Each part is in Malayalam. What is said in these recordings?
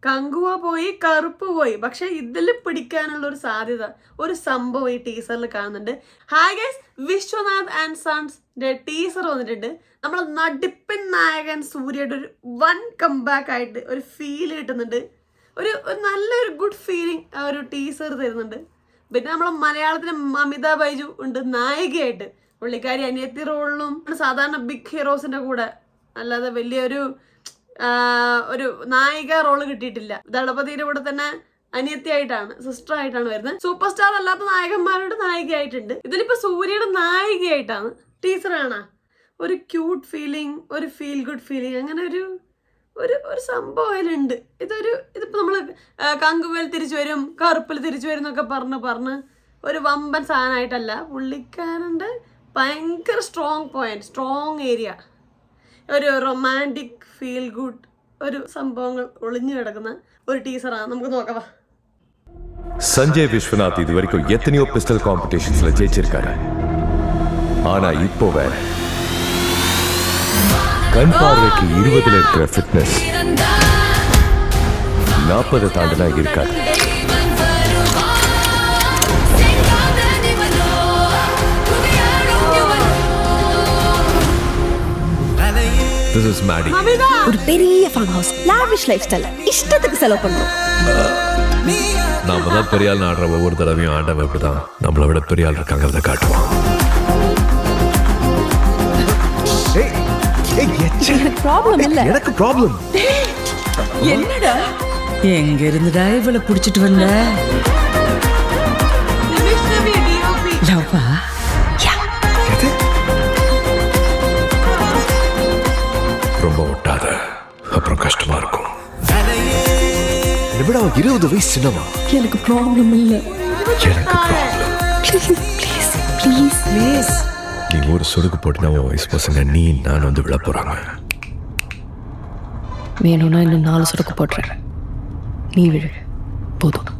കങ്കുവ പോയി, കറുപ്പ് പോയി. പക്ഷെ ഇതിൽ പിടിക്കാനുള്ള ഒരു സാധ്യത, ഒരു സംഭവം ഈ ടീസറിൽ കാണുന്നുണ്ട്. Hi guys, Viswanath and Sons teaser വന്നിട്ടുണ്ട്. നമ്മളെ നടിപ്പൻ നായകൻ സൂര്യയുടെ ഒരു വൻ കംബാക്ക് ആയിട്ട് ഒരു ഫീൽ കിട്ടുന്നുണ്ട്. ഒരു നല്ലൊരു ഗുഡ് ഫീലിംഗ് ആ ഒരു ടീസർ തരുന്നുണ്ട്. പിന്നെ നമ്മളെ മലയാളത്തിന് മമിത ബൈജു ഉണ്ട് നായികയായിട്ട്. പുള്ളിക്കാരി അനിയത്തി റോളിലും സാധാരണ ബിഗ് ഹീറോസിന്റെ കൂടെ, അല്ലാതെ വലിയൊരു ഒരു നായിക റോള് കിട്ടിയിട്ടില്ല. ദളപതിയുടെ കൂടെ തന്നെ അനിയത്തിയായിട്ടാണ്, സിസ്റ്റർ ആയിട്ടാണ് വരുന്നത്. സൂപ്പർ സ്റ്റാർ അല്ലാത്ത നായകന്മാരുടെ നായികയായിട്ടുണ്ട്. ഇതിലിപ്പോ സൂര്യയുടെ നായികയായിട്ടാണ്. ടീച്ചർ കാണാ ഒരു ക്യൂട്ട് ഫീലിംഗ്, ഒരു ഫീൽ ഗുഡ് ഫീലിംഗ്, അങ്ങനെ ഒരു സംഭവം അതിലുണ്ട്. ഇതിപ്പോ നമ്മള് കങ്കുവേൽ തിരിച്ചു വരും, കറുപ്പിൽ തിരിച്ചു വരും എന്നൊക്കെ പറഞ്ഞ് ഒരു വമ്പൻ സാധനമായിട്ടല്ല. പുള്ളിക്കാരൻ്റെ ഭയങ്കര സ്ട്രോങ് പോയിന്റ്, സ്ട്രോങ് ഏരിയ, ഒരു റൊമാൻറ്റിക് ഫീൽ ഗുഡ് ഒരു സംഭവങ്ങൾ ഒളിഞ്ഞു കിടക്കുന്ന ഒരു ടീസറാണ്. നമുക്ക് നോക്കാം. சஞ்சய் விஸ்வநாத் இது வரைக்கும் எத்தனையோ பிஸ்டல் காம்படிஷன்ஸ்ல ஜெயிச்சிருக்காரு. ஆனா இப்போ வேற கண் பார்வைக்கு 20ல இருக்கிற ஃபிட்னஸ் 40 தாண்டினா இருக்காது. This is Maddie. ஒரு பெரிய farm house, lavish life style, இஷ்டத்துக்கு செலவு பண்றோம். நாம தான் பெரிய ஆள் ஆடுற ஒவ்வொரு தடவையும் ஆண்டவன் இப்படிதான் நம்மளை விட பெரிய ஆள் இருக்காங்கிறத காட்டுவான். எனக்கு ப்ராப்ளம் இல்ல. எனக்கு ப்ராப்ளம். என்னடா எங்க இருந்துடா இவளை புடிச்சிட்டு வந்த? லவ்வா? ரொம்ப ஒட்டாத, அப்புறம் கஷ்டமா இருக்கும். விட 20 வயசு சின்னமா. எனக்கு ப்ராப்ளம் இல்ல. எனக்கு ப்ராப்ளம். Please please please. நீ ஒரு சொடுக்கு போட்டுனா உன் வயசு பசங்க நீ நான் வந்து விழ போறாங்க. வேணும்னா இன்னும் 4 சொடுக்கு போடுறேன், நீ விழு போதும்.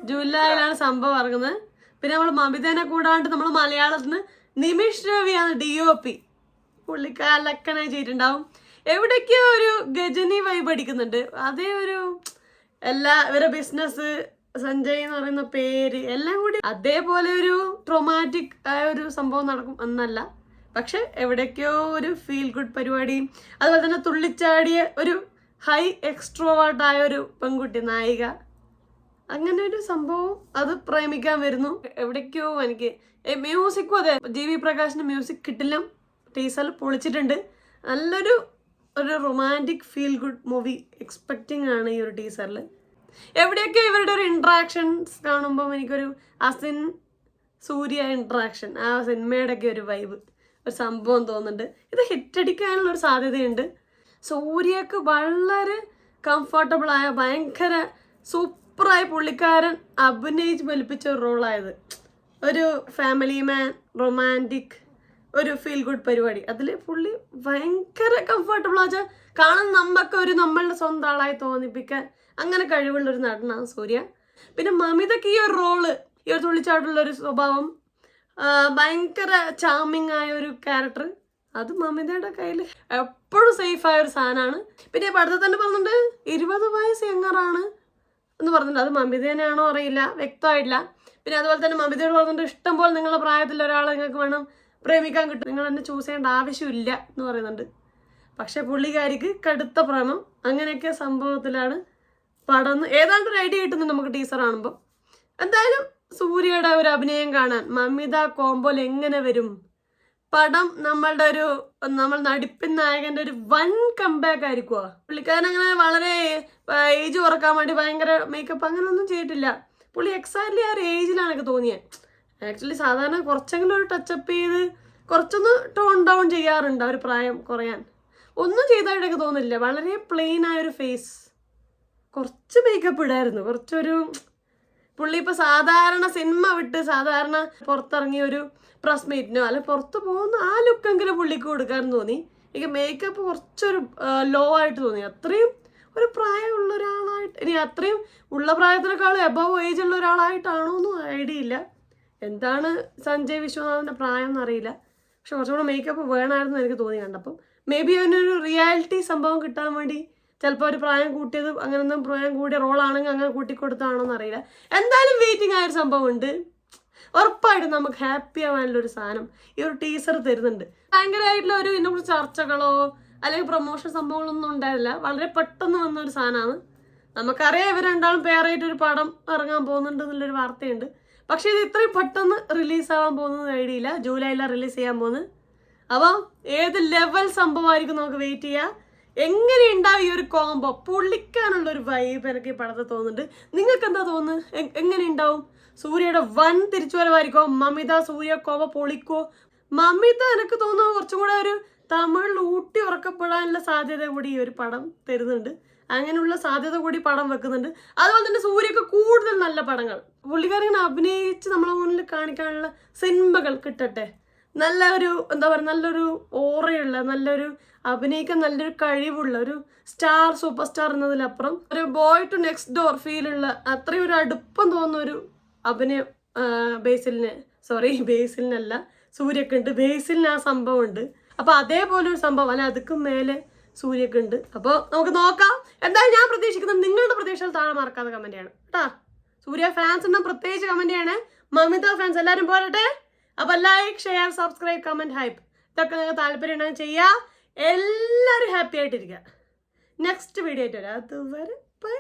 ജൂലൈയിലാണ് സംഭവം ഇറങ്ങുന്നത്. പിന്നെ നമ്മൾ മമിതേനെ കൂടാണ്ട് നമ്മൾ മലയാളത്തിൽ നിന്ന് നിമിഷ് രവിയാണ് DOP. പുള്ളിക്കാലക്കനെ ചെയ്തിട്ടുണ്ടാവും. എവിടേക്കോ ഒരു ഗജനി വൈബ് അടിക്കുന്നുണ്ട്. അതേ ഒരു ഇവരെ ബിസിനസ്, സഞ്ജയ് എന്ന് പറയുന്ന പേര് എല്ലാം കൂടി അതേപോലെ ഒരു ട്രോമാറ്റിക് ആയ ഒരു സംഭവം നടക്കും എന്നല്ല. പക്ഷെ എവിടേക്കോ ഒരു ഫീൽ ഗുഡ് പരിപാടിയും അതുപോലെ തന്നെ തുള്ളിച്ചാടിയ ഒരു ഹൈ എക്സ്ട്രോവേർട്ടായ ഒരു പെൺകുട്ടി നായിക, അങ്ങനെ ഒരു സംഭവം അത് പ്രേമിക്കാൻ വരുന്നു. എവിടേക്കോ എനിക്ക് മ്യൂസിക്കും അതെ, GV പ്രകാശിന്റെ മ്യൂസിക് കിട്ടില്ല. ടീസറിൽ പൊളിച്ചിട്ടുണ്ട്. നല്ലൊരു romantic feel good movie expecting ആണ് ഈ ഒരു ടീസറിൽ. എവിടെയൊക്കെ ഇവരുടെ ഒരു ഇൻട്രാക്ഷൻസ് കാണുമ്പോൾ എനിക്കൊരു അസിൻ സൂര്യ ഇൻട്രാക്ഷൻ, ആ സിനിമയുടെ ഒക്കെ ഒരു വൈബ്, ഒരു സംഭവം തോന്നുന്നുണ്ട്. ഇത് ഹിറ്റടിക്കാനുള്ള ഒരു സാധ്യതയുണ്ട്. സൂര്യക്ക് വളരെ കംഫർട്ടബിളായ, ഭയങ്കര സൂപ്പറായി പുള്ളിക്കാരൻ അഭിനയിച്ച് ഫലിപ്പിച്ച ഒരു റോളായത്. ഒരു ഫാമിലി മാൻ, റൊമാൻറ്റിക്, ഒരു ഫീൽ ഗുഡ് പരിപാടി. അതിൽ പുള്ളി ഭയങ്കര കംഫർട്ടബിൾ ആച്ചാൽ കാണാൻ നമുക്ക് ഒരു നമ്മളുടെ സ്വന്തം ആളായി തോന്നിപ്പിക്കാൻ അങ്ങനെ കഴിവുള്ളൊരു നടനാണ് സൂര്യ. പിന്നെ മമിതയ്ക്ക് ഈ ഒരു റോള്, ഈ ഒരു തുള്ളിച്ചാട്ടുള്ളൊരു സ്വഭാവം, ഭയങ്കര ചാമിങ് ആയ ഒരു ക്യാരക്ടർ, അത് മമിതയുടെ കയ്യിൽ എപ്പോഴും സേഫായ ഒരു സാധനമാണ്. പിന്നെ പടത്തിൽ തന്നെ പറഞ്ഞിട്ടുണ്ട് 20 വയസ്സ് യങ്ങറാണ് എന്ന് പറഞ്ഞിട്ടുണ്ട്. അത് മമിതേനെയാണോ അറിയില്ല, വ്യക്തമായിട്ടില്ല. പിന്നെ അതുപോലെ തന്നെ മമിതയോട് പറഞ്ഞിട്ടുണ്ട് ഇഷ്ടം പോലെ നിങ്ങളുടെ പ്രായത്തിൽ ഒരാളെ നിങ്ങൾക്ക് വേണം പ്രേമിക്കാൻ കിട്ടും, നിങ്ങൾ എന്നെ ചൂസ് ചെയ്യേണ്ട ആവശ്യമില്ല എന്ന് പറയുന്നുണ്ട്. പക്ഷെ പുള്ളിക്കാരിക്ക് കടുത്ത പ്രേമം, അങ്ങനെയൊക്കെ സംഭവത്തിലാണ് പടം. ഏതാണ്ട് ഒരു ഐഡിയ കിട്ടുന്നുണ്ട് നമുക്ക് ടീസർ കാണുമ്പോൾ. എന്തായാലും സൂര്യയുടെ ഒരു അഭിനയം കാണാൻ മമിത കോംബോൽ എങ്ങനെ വരും പടം, നമ്മൾ നടിപ്പിൻ നായകന്റെ ഒരു വൻ കംബാക്ക് ആയിരിക്കുവാ. പുള്ളിക്കാരൻ അങ്ങനെ വളരെ ഏജ് കുറക്കാൻ വേണ്ടി ഭയങ്കര മേക്കപ്പ് അങ്ങനെയൊന്നും ചെയ്തിട്ടില്ല. പുള്ളി എക്സാക്ട്ലി ആ ഒരു ഏജിലാണ് എനിക്ക് തോന്നിയത്. ആക്ച്വലി സാധാരണ കുറച്ചെങ്കിലും ഒരു ടച്ചപ്പ് ചെയ്ത് കുറച്ചൊന്ന് ടോൺ ഡൗൺ ചെയ്യാറുണ്ട് ആ ഒരു പ്രായം കുറയാൻ. ഒന്നും ചെയ്തതായിട്ടൊക്കെ തോന്നില്ല. വളരെ പ്ലെയിൻ ആയൊരു ഫേസ്, കുറച്ച് മേക്കപ്പ് ഇടായിരുന്നു, കുറച്ചൊരു പുള്ളി ഇപ്പോൾ സാധാരണ സിനിമ വിട്ട് സാധാരണ പുറത്തിറങ്ങിയ ഒരു പ്രസ് മീറ്റിനോ അല്ലെ പുറത്ത് പോകുന്ന ആ ലുക്കെങ്കിലും പുള്ളിക്ക് കൊടുക്കാമെന്ന് തോന്നി. എനിക്ക് മേക്കപ്പ് കുറച്ചൊരു ലോ ആയിട്ട് തോന്നി. അത്രയും ഒരു പ്രായമുള്ള ഒരാളായിട്ട്, ഇനി അത്രയും ഉള്ള പ്രായത്തിനേക്കാളും എബവ് ഏജ് ഉള്ള ഒരാളായിട്ടാണോ എന്നും ഐഡിയ ഇല്ല. എന്താണ് സഞ്ജയ് വിശ്വനാഥിൻ്റെ പ്രായം എന്നറിയില്ല. പക്ഷെ കുറച്ചുകൂടെ മേക്കപ്പ് വേണമായിരുന്നു എനിക്ക് തോന്നി കണ്ടപ്പം. മേ ബി അവനൊരു റിയാലിറ്റി സംഭവം കിട്ടാൻ വേണ്ടി ചിലപ്പോൾ ഒരു പ്രായം കൂട്ടിയത് അങ്ങനെയൊന്നും പ്രായം കൂടിയ റോളാണെങ്കിൽ അങ്ങനെ കൂട്ടിക്കൊടുത്താണോ എന്നറിയില്ല. എന്തായാലും വെയിറ്റിംഗ് ആയൊരു സംഭവം ഉണ്ട്. ഉറപ്പായിട്ടും നമുക്ക് ഹാപ്പി ആവാനുള്ളൊരു സാധനം ഈ ഒരു ടീസർ തരുന്നുണ്ട്. ഭയങ്കരമായിട്ടുള്ള ഒരു ഇതിനെക്കുറിച്ച് ചർച്ചകളോ അല്ലെങ്കിൽ പ്രൊമോഷൻ സംഭവങ്ങളൊന്നും ഉണ്ടായില്ല. വളരെ പെട്ടെന്ന് വന്നൊരു സാധനമാണ്. നമുക്കറിയാം ഇവർ രണ്ടാളും പേരായിട്ടൊരു പടം ഇറങ്ങാൻ പോകുന്നുണ്ട് എന്നുള്ളൊരു വാർത്തയുണ്ട്. പക്ഷേ ഇത് ഇത്രയും പെട്ടെന്ന് റിലീസാവാൻ പോകുന്നത് ഐഡിയ ഇല്ല. ജൂലൈയിലാണ് റിലീസ് ചെയ്യാൻ പോകുന്നത്. അപ്പം ഏത് ലെവൽ സംഭവമായിരിക്കും നമുക്ക് വെയിറ്റ് ചെയ്യാം. എങ്ങനെ ഉണ്ടാവും ഈ ഒരു കോംബോ? പൊളിക്കാനുള്ളൊരു വൈബ് എനിക്ക് ഈ പടത്തിൽ തോന്നുന്നുണ്ട്. നിങ്ങൾക്ക് എന്താ തോന്നുന്നത്? എങ്ങനെ ഉണ്ടാവും? സൂര്യയുടെ വൻ തിരിച്ചുവരവായിരിക്കോ? മമിത സൂര്യ കോംബോ പൊളിക്കോ? മമിത എനിക്ക് തോന്നുന്നു കുറച്ചും കൂടെ ഒരു തമിഴിൽ ഊട്ടി ഉറക്കപ്പെടാനുള്ള സാധ്യത കൂടി ഈ ഒരു പടം തരുന്നുണ്ട്. അങ്ങനെയുള്ള സാധ്യത കൂടി പടം വെക്കുന്നുണ്ട്. അതുപോലെ തന്നെ സൂര്യക്ക് കൂടുതൽ നല്ല പടങ്ങൾ പുള്ളിക്കാരിങ്ങനെ അഭിനയിച്ച് നമ്മളെ മുന്നിൽ കാണിക്കാനുള്ള സിനിമകൾ കിട്ടട്ടെ. നല്ല ഒരു എന്താ പറയുക, നല്ലൊരു ഓറയുള്ള, നല്ലൊരു അഭിനയിക്കാൻ നല്ലൊരു കഴിവുള്ള ഒരു സ്റ്റാർ, സൂപ്പർ സ്റ്റാർ എന്നതിലപ്പുറം ഒരു ബോയ് ടു നെക്സ്റ്റ് ഡോർ ഫീലുള്ള അത്രയും ഒരു അടുപ്പം തോന്നുന്ന ഒരു അഭിനയം ബേസിലിനല്ല സൂര്യക്ക് ഉണ്ട്. ബേസിലിന് ആ സംഭവം ഉണ്ട്. അപ്പോൾ അതേപോലെ ഒരു സംഭവം അല്ല അതുക്കും മേലെ സൂര്യക്ക് ഉണ്ട്. അപ്പോൾ നമുക്ക് നോക്കാം. എന്തായാലും ഞാൻ പ്രതീക്ഷിക്കുന്നത് നിങ്ങളുടെ പ്രതീക്ഷകൾ താഴെ മറക്കാതെ കമൻറ്റ് ചെയ്യണം കേട്ടോ. സൂര്യ ഫാൻസ് ഉണ്ടെങ്കിൽ പ്രത്യേകിച്ച് കമൻറ്റ് ചെയ്യണേ. മമിത ഫാൻസ് എല്ലാവരും പോരട്ടെ. അപ്പോൾ like, share, subscribe, comment, hype ഇതൊക്കെ നിങ്ങൾക്ക് താല്പര്യം ഉണ്ടെങ്കിൽ ചെയ്യുക. എല്ലാവരും ഹാപ്പി ആയിട്ടിരിക്കുക. നെക്സ്റ്റ് വീഡിയോ ആയിട്ട് വരാം. അതുവരെ ബൈ.